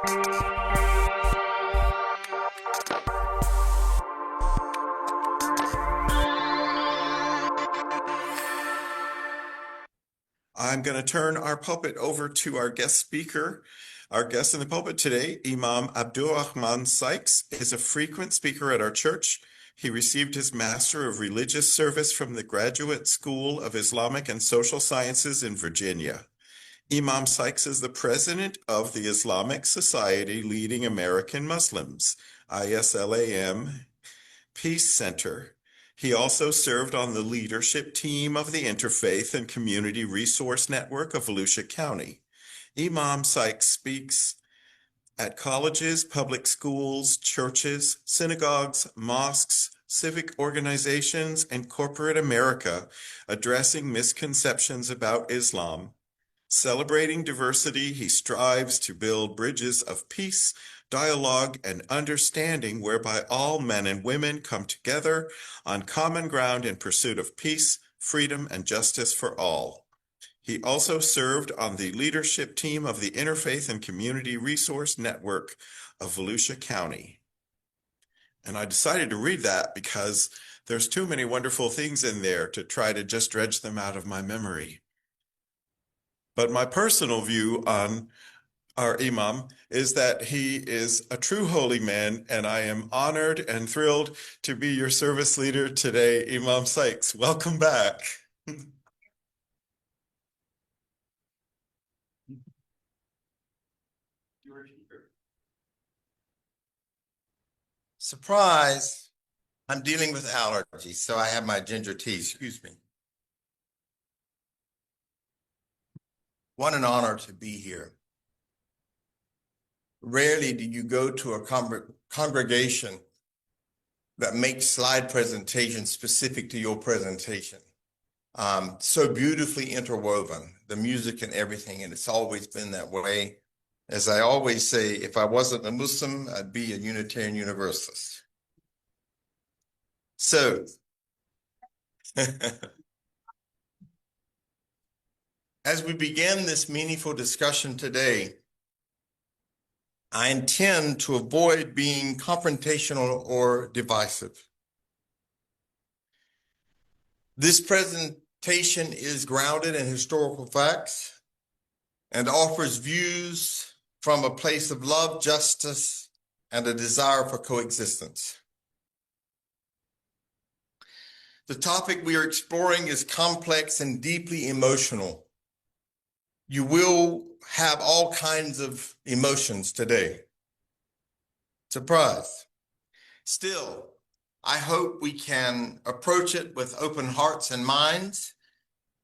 I'm going to turn our pulpit over to our guest speaker. Our guest in the pulpit today, Imam Imam Sykes, is a frequent speaker at our church. He received his Master of Religious Service from the Graduate School of Islamic and Social Sciences in Virginia. Imam Sykes is the president of the Islamic Society Leading American Muslims, ISLAM Peace Center. He also served on the leadership team of the Interfaith and Community Resource Network of Volusia County. Imam Sykes speaks at colleges, public schools, churches, synagogues, mosques, civic organizations, and corporate America, addressing misconceptions about Islam. Celebrating diversity, he strives to build bridges of peace, dialogue, and understanding whereby all men and women come together on common ground in pursuit of peace, freedom, and justice for all. He also served on the leadership team of the Interfaith and Community Resource Network of Volusia County. And I decided to read that because there's too many wonderful things in there to try to just dredge them out of my memory. But my personal view on our Imam is that he is a true holy man, and I am honored and thrilled to be your service leader today, Imam Sykes. Welcome back. Surprise, I'm dealing with allergies, so I have my ginger tea, excuse me. What an honor to be here. Rarely do you go to a congregation that makes slide presentations specific to your presentation. So beautifully interwoven, the music and everything, and it's always been that way. As I always say, if I wasn't a Muslim, I'd be a Unitarian Universalist. So, as we begin this meaningful discussion today, I intend to avoid being confrontational or divisive. This presentation is grounded in historical facts and offers views from a place of love, justice, and a desire for coexistence. The topic we are exploring is complex and deeply emotional. You will have all kinds of emotions today. Surprise. Still, I hope we can approach it with open hearts and minds,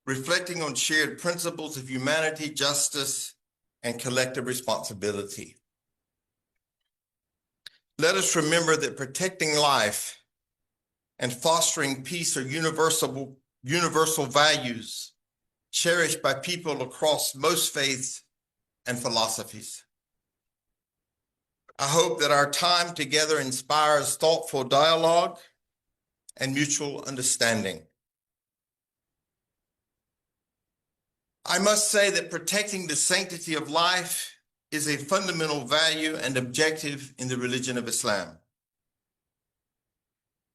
reflecting on shared principles of humanity, justice, and collective responsibility. Let us remember that protecting life and fostering peace are universal values cherished by people across most faiths and philosophies. I hope that our time together inspires thoughtful dialogue and mutual understanding. I must say that protecting the sanctity of life is a fundamental value and objective in the religion of Islam.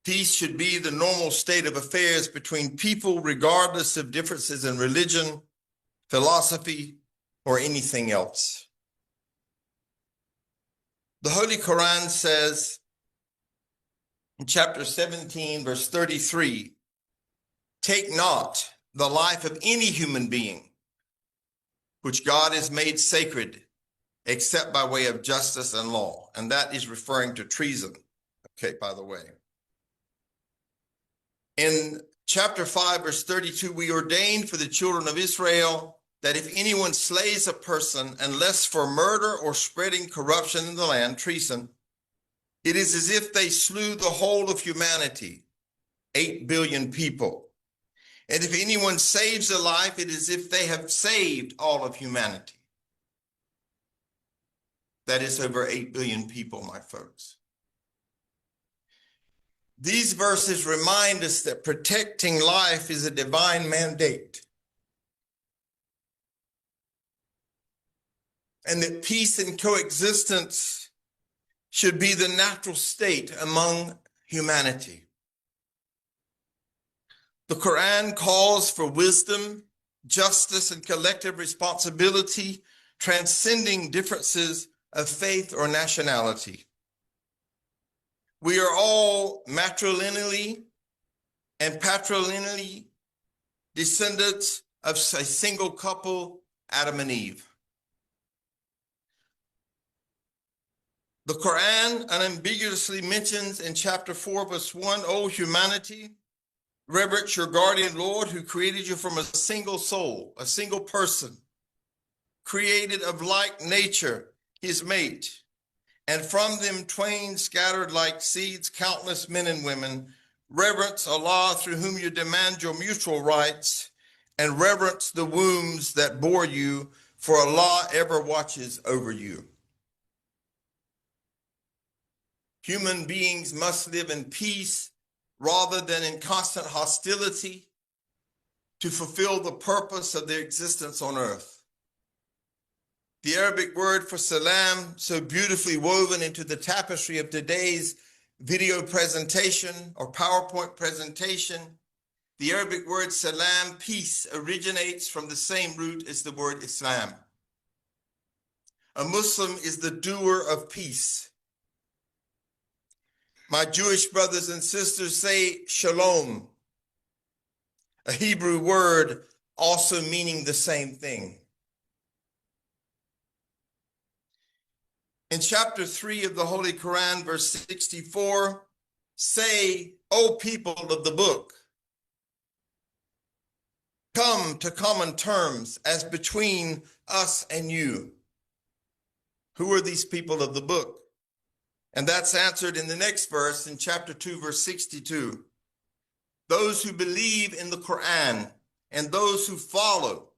Peace should be the normal state of affairs between people, regardless of differences in religion, philosophy, or anything else. The Holy Qur'an says in chapter 17, verse 33, "Take not the life of any human being, which God has made sacred, except by way of justice and law." And that is referring to treason, okay, by the way. In chapter 5, verse 32, "We ordained for the children of Israel that if anyone slays a person, unless for murder or spreading corruption in the land," treason, "it is as if they slew the whole of humanity, 8 billion people. And if anyone saves a life, it is as if they have saved all of humanity." That is over 8 billion people, my folks. These verses remind us that protecting life is a divine mandate. and that peace and coexistence should be the natural state among humanity. The Qur'an calls for wisdom, justice, and collective responsibility, transcending differences of faith or nationality. We are all matrilineally and patrilineally descendants of a single couple, Adam and Eve. The Quran unambiguously mentions in chapter 4, verse 1, O humanity, reverence your guardian Lord who created you from a single soul, a single person, created of like nature, his mate, and from them twain scattered like seeds, countless men and women. Reverence Allah through whom you demand your mutual rights, and reverence the wombs that bore you, for Allah ever watches over you. Human beings must live in peace rather than in constant hostility to fulfill the purpose of their existence on earth. The Arabic word for salam, so beautifully woven into the tapestry of today's video presentation or PowerPoint presentation, the Arabic word salam, peace, originates from the same root as the word Islam. A Muslim is the doer of peace. My Jewish brothers and sisters say shalom, a Hebrew word also meaning the same thing. In chapter 3 of the Holy Quran, verse 64, say, O people of the book, come to common terms as between us and you. Who are these people of the book? And that's answered in the next verse in chapter 2, verse 62. Those who believe in the Quran and those who follow,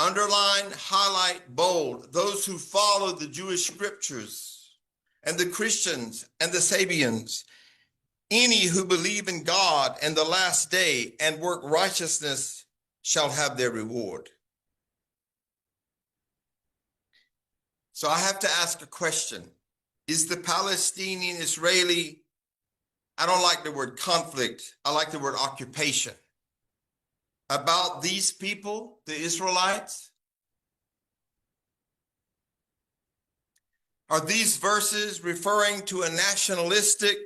underline, highlight, bold, those who follow the Jewish scriptures and the Christians and the Sabians, any who believe in God and the last day and work righteousness shall have their reward. So I have to ask a question. Is the Palestinian-Israeli, I don't like the word conflict, I like the word occupation, about these people, the Israelites? Are these verses referring to a nationalistic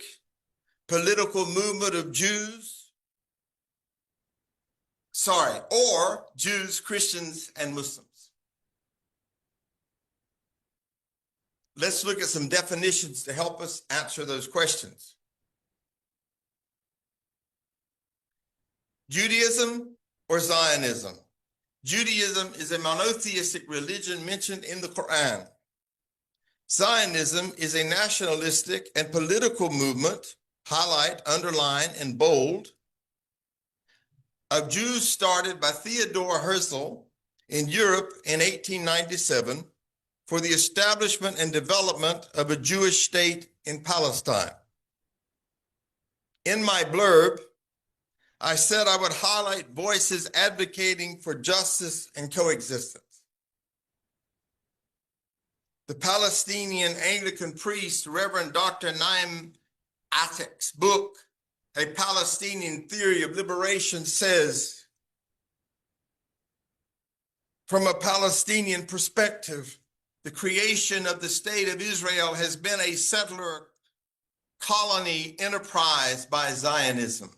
political movement of Jews? Or Jews, Christians, and Muslims? Let's look at some definitions to help us answer those questions. Judaism or Zionism? Judaism is a monotheistic religion mentioned in the Quran. Zionism is a nationalistic and political movement, highlight, underline, and bold, of Jews started by Theodor Herzl in Europe in 1897 for the establishment and development of a Jewish state in Palestine. In my blurb, I said I would highlight voices advocating for justice and coexistence. The Palestinian Anglican priest, Reverend Dr. Naim Atik's book, A Palestinian Theory of Liberation, says, from a Palestinian perspective, the creation of the state of Israel has been a settler colony enterprise by Zionism.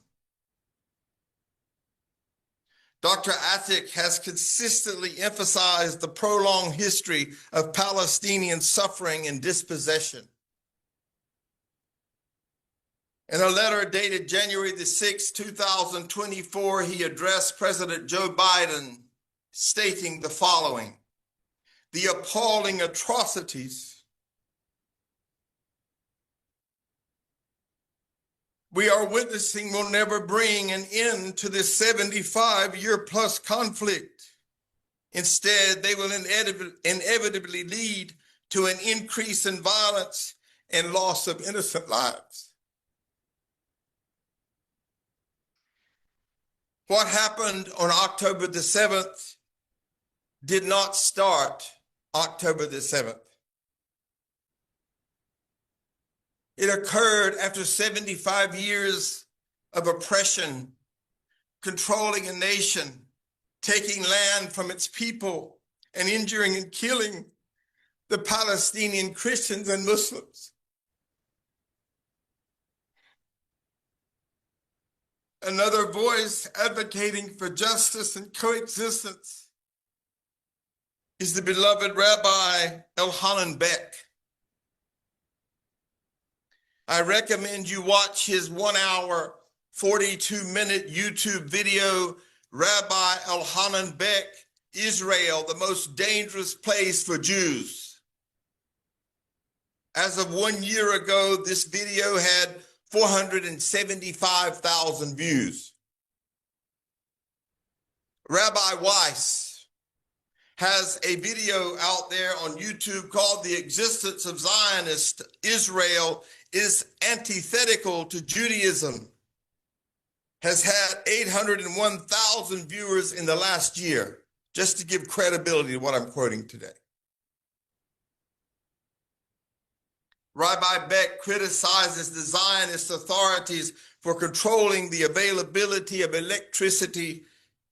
Dr. Atik has consistently emphasized the prolonged history of Palestinian suffering and dispossession. In a letter dated January the 6th, 2024, he addressed President Joe Biden, stating the following: the appalling atrocities we are witnessing will never bring an end to this 75-year-plus conflict. Instead, they will inevitably lead to an increase in violence and loss of innocent lives. What happened on October the 7th did not start October the 7th. It occurred after 75 years of oppression, controlling a nation, taking land from its people, and injuring and killing the Palestinian Christians and Muslims. Another voice advocating for justice and coexistence is the beloved Rabbi Elhanan Beck. I recommend you watch his 1 hour, 42-minute YouTube video, Rabbi Elhanan Beck, Israel, the most dangerous place for Jews. As of 1 year ago, this video had 475,000 views. Rabbi Weiss has a video out there on YouTube called "The Existence of Zionist Israel is Antithetical to Judaism." Has had 801,000 viewers in the last year, just to give credibility to what I'm quoting today. Rabbi Beck criticizes the Zionist authorities for controlling the availability of electricity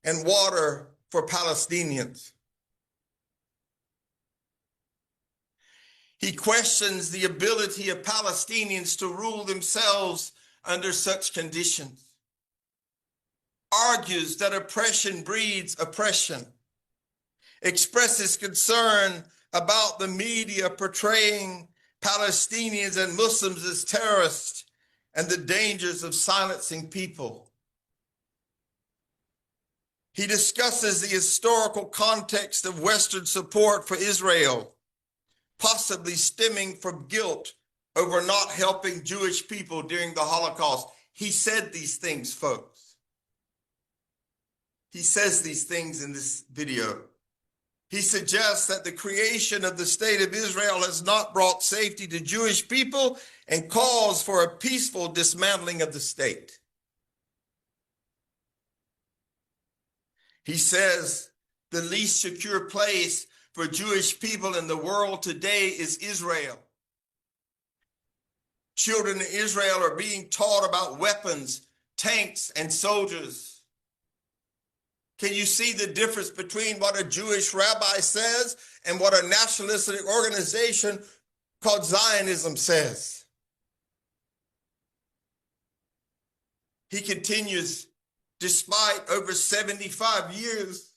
and water for Palestinians. He questions the ability of Palestinians to rule themselves under such conditions, argues that oppression breeds oppression, expresses concern about the media portraying Palestinians and Muslims as terrorists and the dangers of silencing people. He discusses the historical context of Western support for Israel, possibly stemming from guilt over not helping Jewish people during the Holocaust. He said these things, folks. He says these things in this video. He suggests that the creation of the state of Israel has not brought safety to Jewish people and calls for a peaceful dismantling of the state. He says the least secure place for Jewish people in the world today is Israel. Children in Israel are being taught about weapons, tanks, and soldiers. Can you see the difference between what a Jewish rabbi says and what a nationalistic organization called Zionism says? He continues, despite over 75 years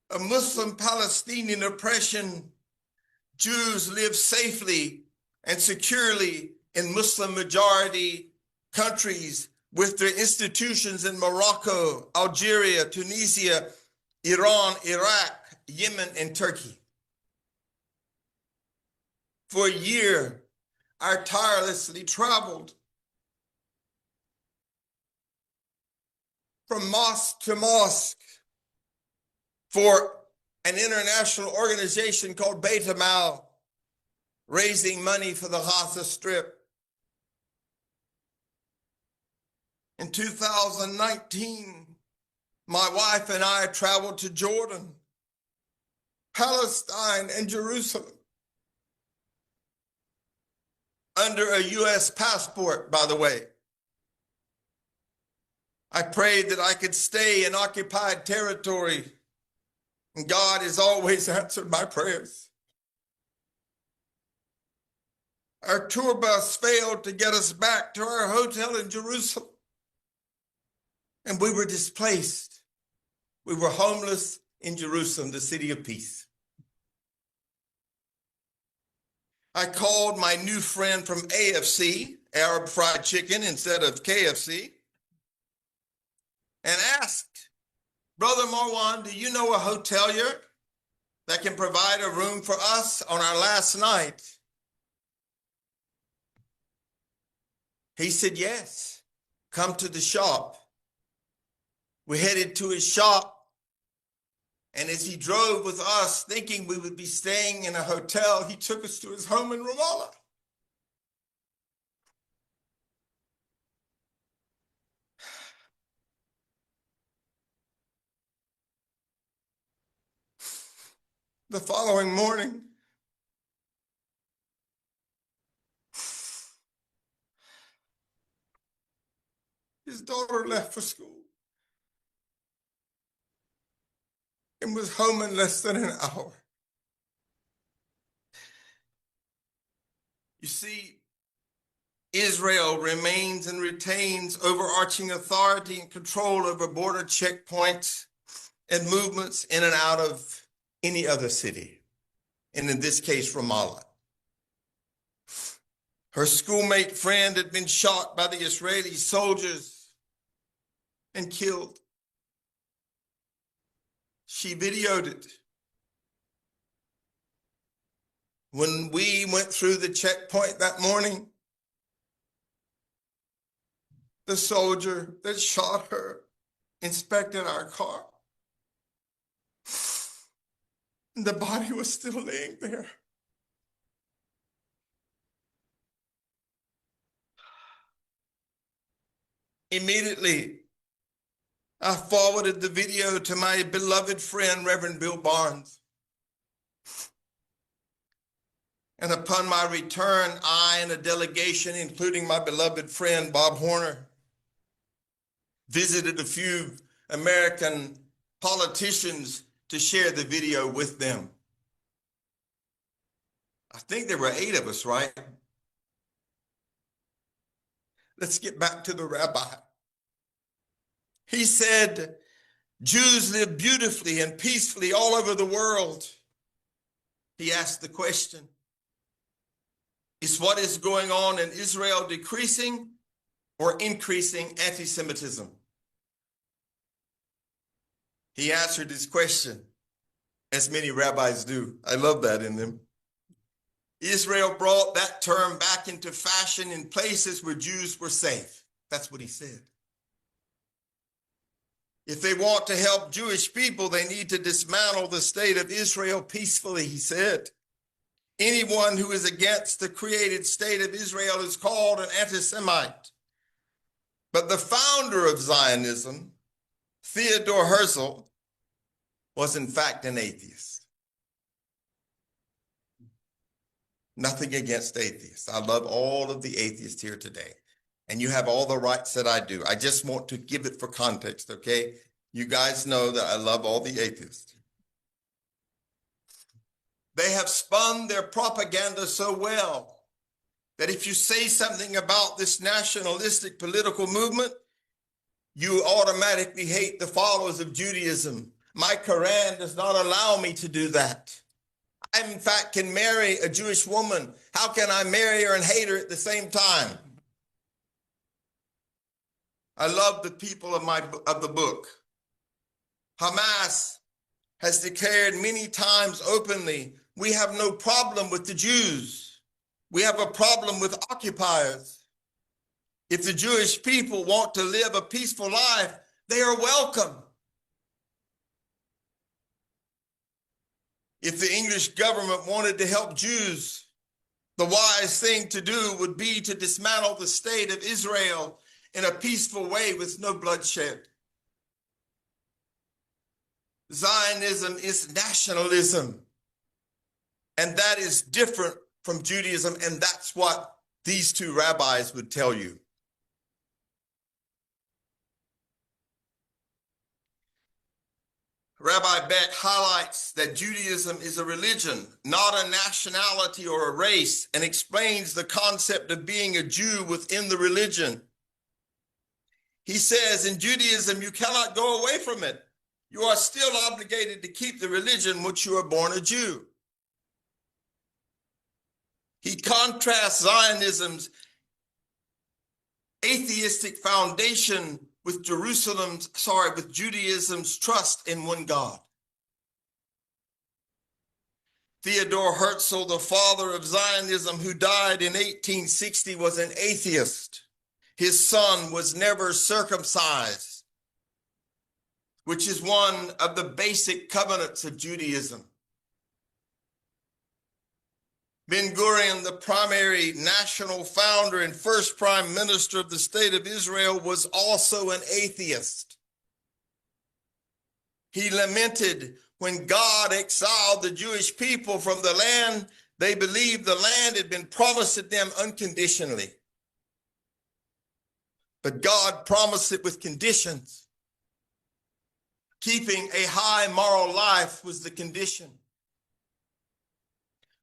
of Muslim Palestinian oppression, Jews live safely and securely in Muslim majority countries with their institutions in Morocco, Algeria, Tunisia, Iran, Iraq, Yemen, and Turkey. For a year, I tirelessly traveled from mosque to mosque for an international organization called Beit Amal, raising money for the Gaza Strip. In 2019, my wife and I traveled to Jordan, Palestine, and Jerusalem under a U.S. passport, by the way. I prayed that I could stay in occupied territory, and God has always answered my prayers. Our tour bus failed to get us back to our hotel in Jerusalem, and we were displaced. We were homeless in Jerusalem, the city of peace. I called my new friend from AFC, Arab Fried Chicken instead of KFC, and asked, Brother Marwan, do you know a hotelier that can provide a room for us on our last night? He said, yes, come to the shop. We headed to his shop, and as he drove with us, thinking we would be staying in a hotel, he took us to his home in Ramallah. The following morning, his daughter left for school and was home in less than an hour. You see, Israel remains and retains overarching authority and control over border checkpoints and movements in and out of any other city, and in this case, Ramallah. Her schoolmate friend had been shot by the Israeli soldiers and killed. She videoed it. When we went through the checkpoint that morning, the soldier that shot her inspected our car. The body was still laying there. Immediately, I forwarded the video to my beloved friend, Reverend Bill Barnes. And upon my return, I and a delegation, including my beloved friend, Bob Horner, visited a few American politicians to share the video with them. I think there were 8 of us, right? Let's get back to the rabbi. He said, Jews live beautifully and peacefully all over the world. He asked the question, is what is going on in Israel decreasing or increasing anti-Semitism? He answered this question, as many rabbis do. I love that in them. Israel brought that term back into fashion in places where Jews were safe. That's what he said. If they want to help Jewish people, they need to dismantle the state of Israel peacefully, he said. Anyone who is against the created state of Israel is called an anti-Semite. But the founder of Zionism, Theodore Herzl, was in fact an atheist. Nothing against atheists. I love all of the atheists here today. And you have all the rights that I do. I just want to give it for context, okay? You guys know that I love all the atheists. They have spun their propaganda so well that if you say something about this nationalistic political movement, you automatically hate the followers of Judaism. My Qur'an does not allow me to do that. I, in fact, can marry a Jewish woman. How can I marry her and hate her at the same time? I love the people of the book. Hamas has declared many times openly, we have no problem with the Jews. We have a problem with occupiers. If the Jewish people want to live a peaceful life, they are welcome. If the English government wanted to help Jews, the wise thing to do would be to dismantle the state of Israel in a peaceful way with no bloodshed. Zionism is nationalism, and that is different from Judaism, and that's what these 2 rabbis would tell you. Rabbi Beck highlights that Judaism is a religion, not a nationality or a race, and explains the concept of being a Jew within the religion. He says, in Judaism, you cannot go away from it. You are still obligated to keep the religion which you are born a Jew. He contrasts Zionism's atheistic foundation with Judaism's trust in one God. Theodore Herzl, the father of Zionism, who died in 1860, was an atheist. His son was never circumcised, which is one of the basic covenants of Judaism. Ben-Gurion, the primary national founder and first prime minister of the state of Israel, was also an atheist. He lamented when God exiled the Jewish people from the land, they believed the land had been promised to them unconditionally. But God promised it with conditions. Keeping a high moral life was the condition.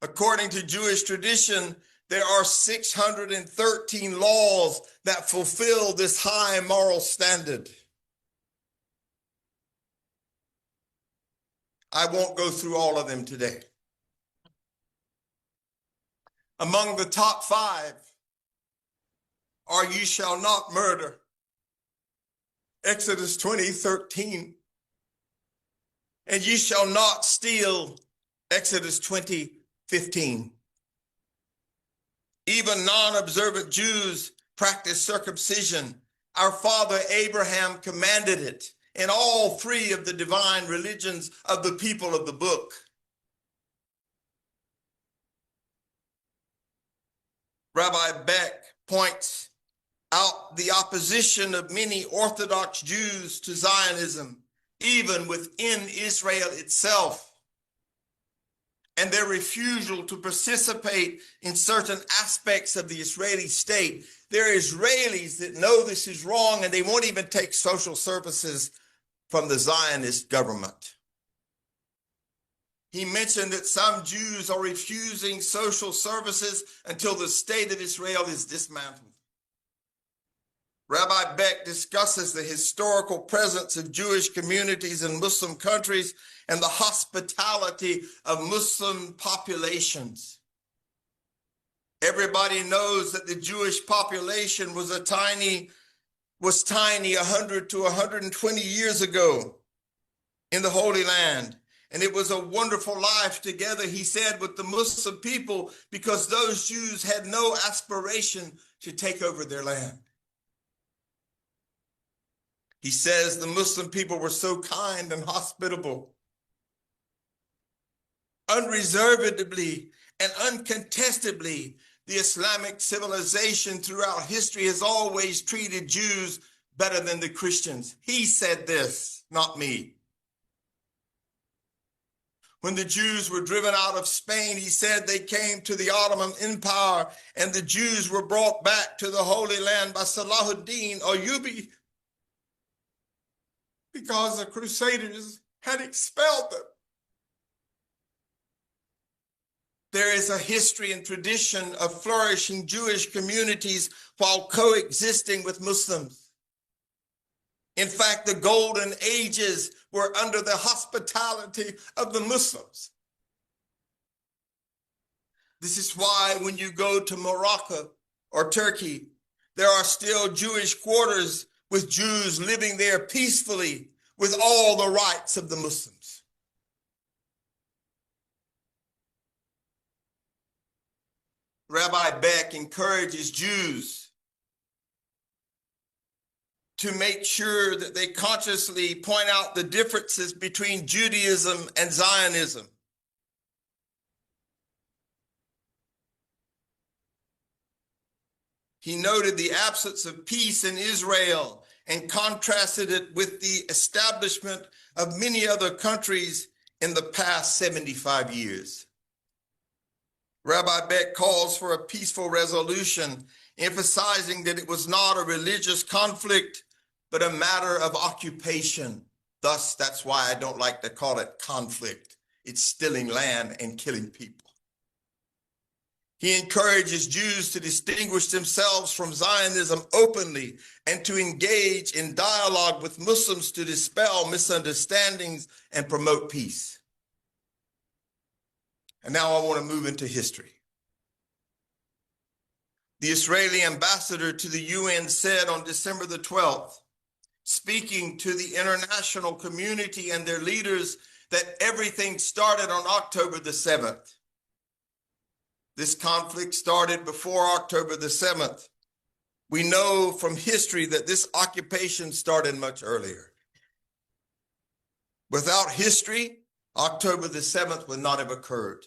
According to Jewish tradition, there are 613 laws that fulfill this high moral standard. I won't go through all of them today. Among the top 5 are "you shall not murder," Exodus 20:13, and "you shall not steal," Exodus 20:15. Even non-observant Jews practice circumcision. Our father Abraham commanded it in all 3 of the divine religions of the people of the book. Rabbi Beck points out the opposition of many Orthodox Jews to Zionism, even within Israel itself, and their refusal to participate in certain aspects of the Israeli state. There are Israelis that know this is wrong, and they won't even take social services from the Zionist government. He mentioned that some Jews are refusing social services until the state of Israel is dismantled. Rabbi Beck discusses the historical presence of Jewish communities in Muslim countries and the hospitality of Muslim populations. Everybody knows that the Jewish population was tiny 100 to 120 years ago in the Holy Land. And it was a wonderful life together, he said, with the Muslim people, because those Jews had no aspiration to take over their land. He says the Muslim people were so kind and hospitable. Unreservedly and uncontestably, the Islamic civilization throughout history has always treated Jews better than the Christians. He said this, not me. When the Jews were driven out of Spain, he said they came to the Ottoman Empire and the Jews were brought back to the Holy Land by Salahuddin Ayyubi because the Crusaders had expelled them. There is a history and tradition of flourishing Jewish communities while coexisting with Muslims. In fact, the golden ages were under the hospitality of the Muslims. This is why when you go to Morocco or Turkey, there are still Jewish quarters with Jews living there peacefully with all the rights of the Muslims. Rabbi Beck encourages Jews to make sure that they consciously point out the differences between Judaism and Zionism. He noted the absence of peace in Israel and contrasted it with the establishment of many other countries in the past 75 years. Rabbi Beck calls for a peaceful resolution, emphasizing that it was not a religious conflict, but a matter of occupation. Thus, that's why I don't like to call it conflict. It's stealing land and killing people. He encourages Jews to distinguish themselves from Zionism openly and to engage in dialogue with Muslims to dispel misunderstandings and promote peace. And now I want to move into history. The Israeli ambassador to the UN said on December the 12th, speaking to the international community and their leaders, that everything started on October the 7th. This conflict started before October the 7th. We know from history that this occupation started much earlier. Without history, October the 7th would not have occurred.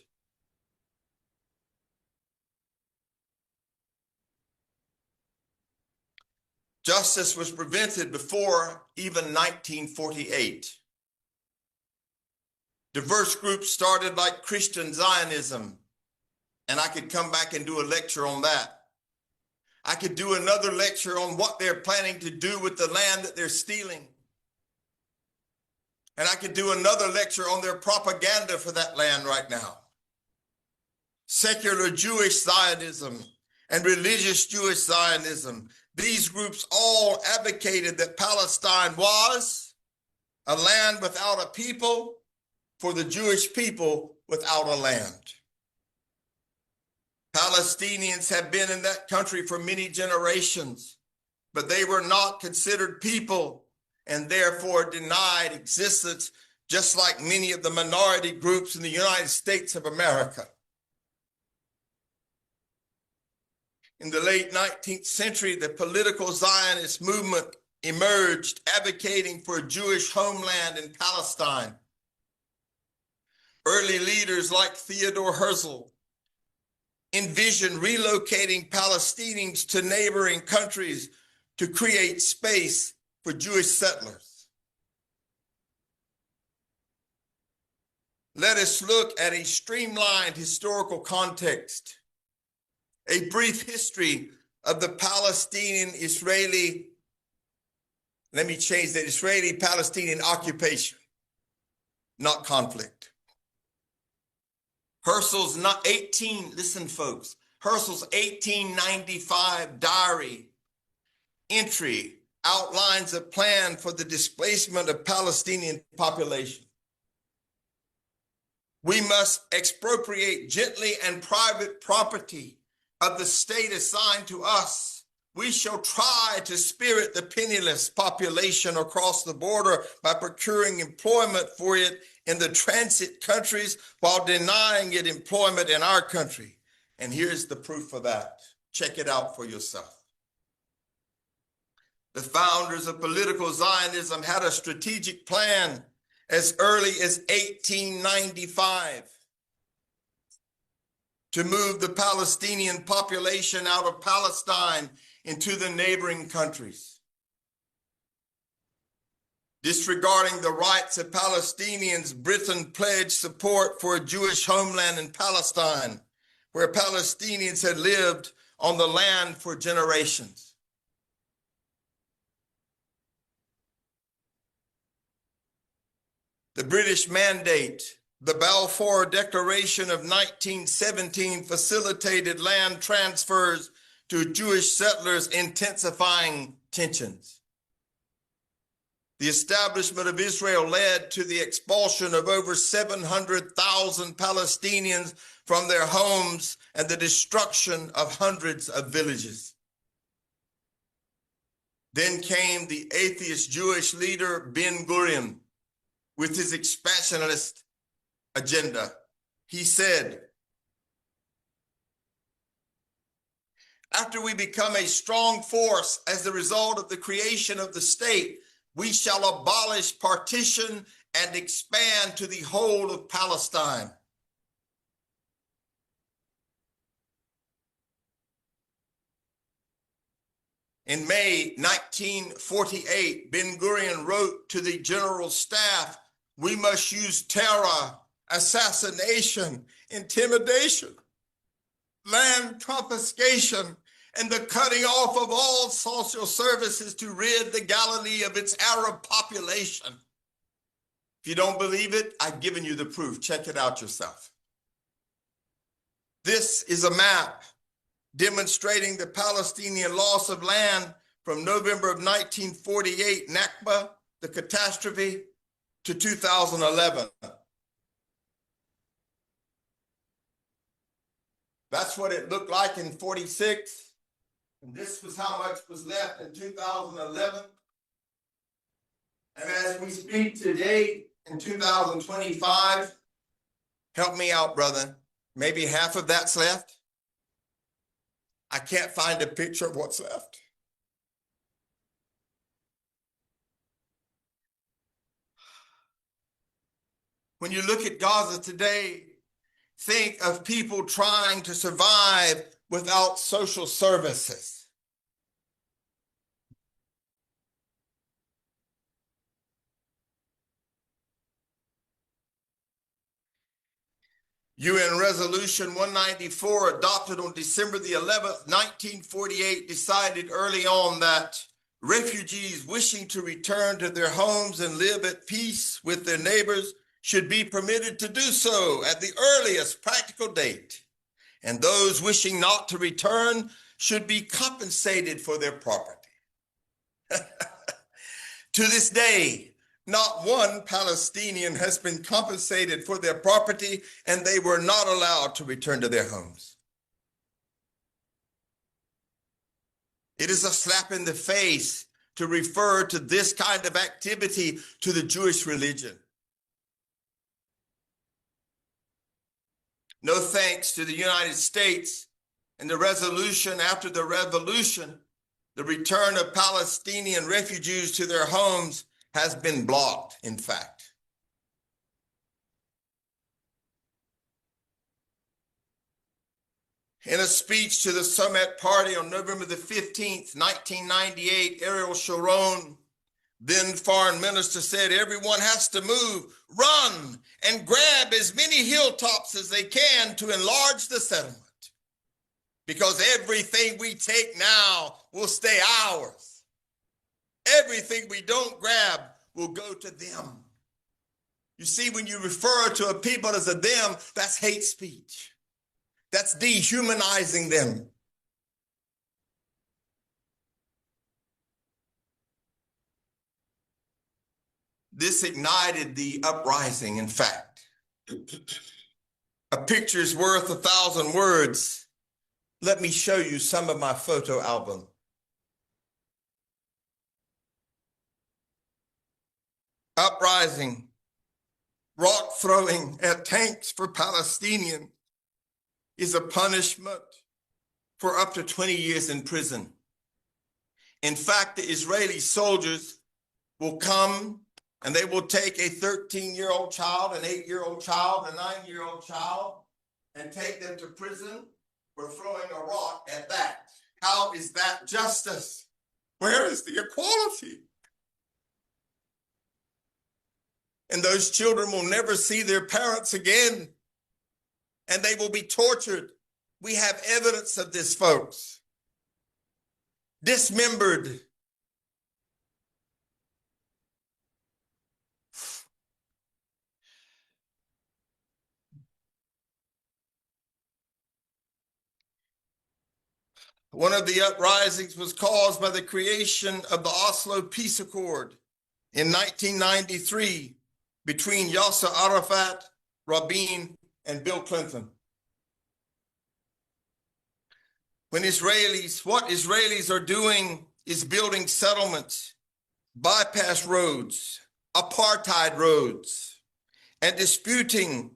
Justice was prevented before even 1948. Diverse groups started like Christian Zionism, and I could come back and do a lecture on that. I could do another lecture on what they're planning to do with the land that they're stealing. And I could do another lecture on their propaganda for that land right now. Secular Jewish Zionism and religious Jewish Zionism. These groups all advocated that Palestine was a land without a people for the Jewish people without a land. Palestinians have been in that country for many generations, but they were not considered people and therefore denied existence, just like many of the minority groups in the United States of America. In the late 19th century, the political Zionist movement emerged, advocating for a Jewish homeland in Palestine. Early leaders like Theodore Herzl envisioned relocating Palestinians to neighboring countries to create space for Jewish settlers. Let us look at a streamlined historical context, a brief history of the Palestinian-Israeli, let me change that, Israeli-Palestinian occupation, not conflict. Herzl's listen folks, Herzl's 1895 diary entry outlines a plan for the displacement of Palestinian population. We must expropriate gently and private property of the state assigned to us. We shall try to spirit the penniless population across the border by procuring employment for it in the transit countries while denying it employment in our country. And here's the proof of that. Check it out for yourself. The founders of political Zionism had a strategic plan as early as 1895 to move the Palestinian population out of Palestine into the neighboring countries. Disregarding the rights of Palestinians, Britain pledged support for a Jewish homeland in Palestine, where Palestinians had lived on the land for generations. The British Mandate, the Balfour Declaration of 1917, facilitated land transfers to Jewish settlers, intensifying tensions. The establishment of Israel led to the expulsion of over 700,000 Palestinians from their homes and the destruction of hundreds of villages. Then came the atheist Jewish leader Ben-Gurion with his expansionist agenda. He said, after we become a strong force as the result of the creation of the state, we shall abolish partition and expand to the whole of Palestine. In May 1948, Ben-Gurion wrote to the general staff, "We must use terror, assassination, intimidation, land confiscation, and the cutting off of all social services to rid the Galilee of its Arab population." If you don't believe it, I've given you the proof. Check it out yourself. This is a map demonstrating the Palestinian loss of land from November of 1948, Nakba, the catastrophe, to 2011. That's what it looked like in 46. And this was how much was left in 2011. And as we speak today in 2025, help me out, brother. Maybe half of that's left. I can't find a picture of what's left. When you look at Gaza today, think of people trying to survive without social services. UN Resolution 194, adopted on December the 11th, 1948, decided early on that refugees wishing to return to their homes and live at peace with their neighbors should be permitted to do so at the earliest practical date. And those wishing not to return should be compensated for their property. To this day, not one Palestinian has been compensated for their property, and they were not allowed to return to their homes. It is a slap in the face to refer to this kind of activity to the Jewish religion. No thanks to the United States and the resolution after the revolution, the return of Palestinian refugees to their homes has been blocked, in fact. In a speech to the Summit Party on November the 15th, 1998, Ariel Sharon, then foreign minister, said everyone has to move, run, and grab as many hilltops as they can to enlarge the settlement. Because everything we take now will stay ours. Everything we don't grab will go to them. You see, when you refer to a people as a them, that's hate speech. That's dehumanizing them. This ignited the uprising, in fact. A picture's worth 1,000 words. Let me show you some of my photo album. Uprising, rock throwing at tanks for Palestinians is a punishment for up to 20 years in prison. In fact, the Israeli soldiers will come and they will take a 13-year-old child, an 8-year-old child, a 9-year-old child, and take them to prison for throwing a rock at that. How is that justice? Where is the equality? And those children will never see their parents again, and they will be tortured. We have evidence of this, folks. Dismembered. One of the uprisings was caused by the creation of the Oslo Peace Accord in 1993 between Yasser Arafat, Rabin, and Bill Clinton. What Israelis are doing is building settlements, bypass roads, apartheid roads, and disrupting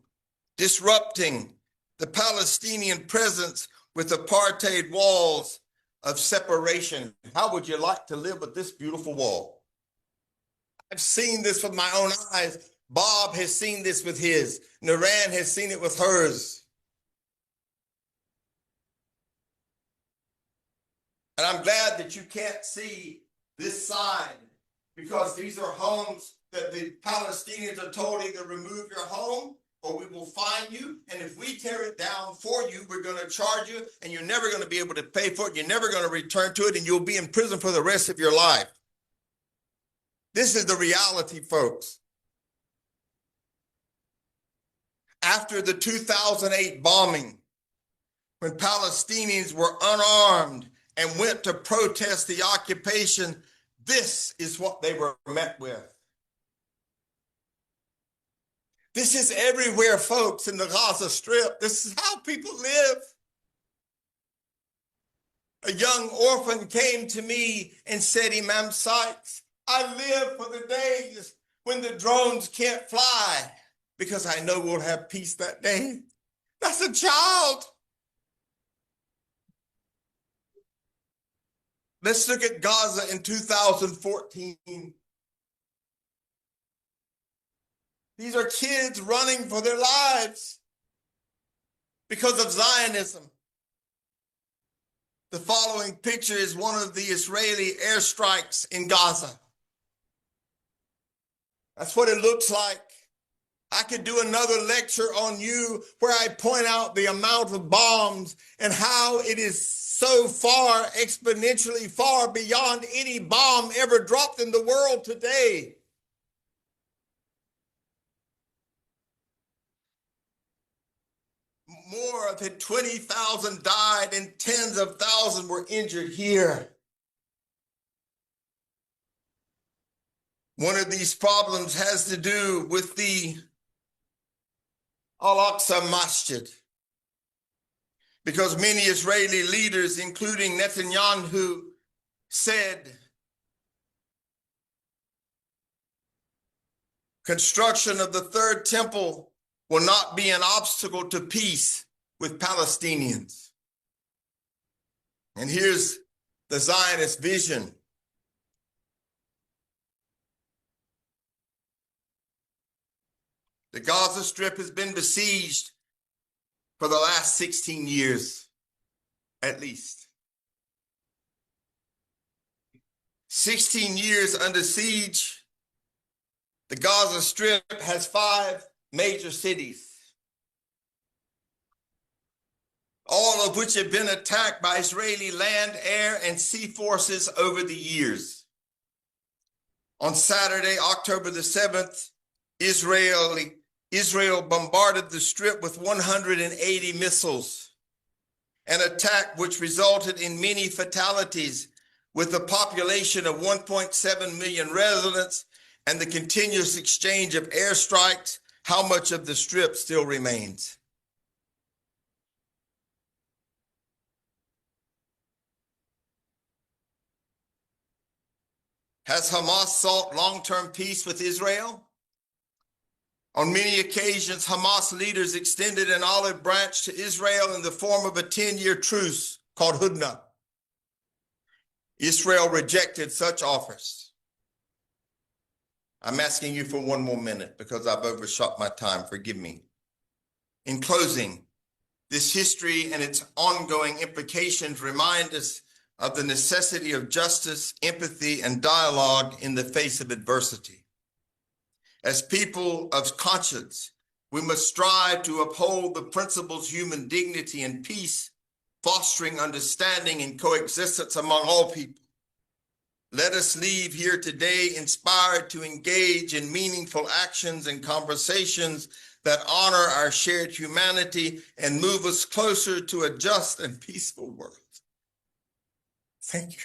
the Palestinian presence with apartheid walls of separation. How would you like to live with this beautiful wall? I've seen this with my own eyes. Bob has seen this with his. Naran has seen it with hers. And I'm glad that you can't see this side, because these are homes that the Palestinians are told either remove your home or we will fine you. And if we tear it down for you, we're going to charge you, and you're never going to be able to pay for it. You're never going to return to it, and you'll be in prison for the rest of your life. This is the reality, folks. After the 2008 bombing, when Palestinians were unarmed and went to protest the occupation, this is what they were met with. This is everywhere, folks, in the Gaza Strip. This is how people live. A young orphan came to me and said, Imam Sykes, I live for the days when the drones can't fly, because I know we'll have peace that day. That's a child. Let's look at Gaza in 2014. These are kids running for their lives because of Zionism. The following picture is one of the Israeli airstrikes in Gaza. That's what it looks like. I could do another lecture on you where I point out the amount of bombs and how it is so far, exponentially far beyond any bomb ever dropped in the world today. More than 20,000 died and tens of thousands were injured here. One of these problems has to do with the Al-Aqsa Masjid, because many Israeli leaders, including Netanyahu, said construction of the third temple will not be an obstacle to peace with Palestinians. And here's the Zionist vision. The Gaza Strip has been besieged for the last 16 years, at least. 16 years under siege. The Gaza Strip has 5 major cities, all of which have been attacked by Israeli land, air, and sea forces over the years. On Saturday, October the 7th, Israel bombarded the Strip with 180 missiles, an attack which resulted in many fatalities, with a population of 1.7 million residents and the continuous exchange of airstrikes. How much of the Strip still remains? Has Hamas sought long-term peace with Israel? On many occasions, Hamas leaders extended an olive branch to Israel in the form of a 10-year truce called Hudna. Israel rejected such offers. I'm asking you for one more minute because I've overshot my time. Forgive me. In closing, this history and its ongoing implications remind us of the necessity of justice, empathy, and dialogue in the face of adversity. As people of conscience, we must strive to uphold the principles of human dignity and peace, fostering understanding and coexistence among all people. Let us leave here today inspired to engage in meaningful actions and conversations that honor our shared humanity and move us closer to a just and peaceful world. Thank you.